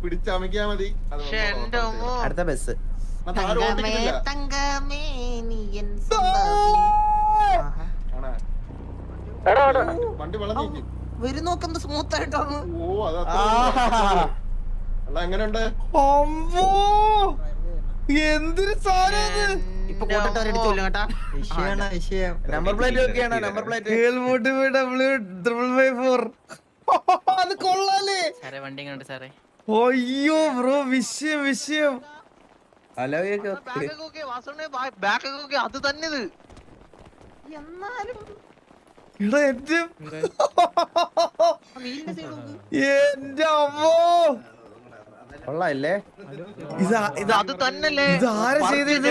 പിടിച്ചമക്കിയാ മതി. അടുത്ത ബസ് വണ്ടി വളഞ്ഞു വരും നോക്കുന്നത് സ്മൂത്ത് ആയിട്ടാണ്. ഓ അതാ എങ്ങനെയുണ്ട്? എന്തൊരു സാധനം. ഇപ്പൊ കൂട്ടത്തോരടിച്ചു കേട്ടാ. നമ്പർ പ്ലേറ്റ് ഒക്കെയാണ്. നമ്പർ പ്ലേറ്റ് അത് കൊള്ളാലേ. വണ്ടി കണ്ടു സാറേ. അയ്യോ ബ്രോ വിഷയം. അത് തന്നെ ഇത്. എന്നാലും എന്റെ അമ്മോ കൊള്ളാല്ലേ. ഇത് അത് തന്നെയല്ലേ. ഇതാരാ ചെയ്തത്?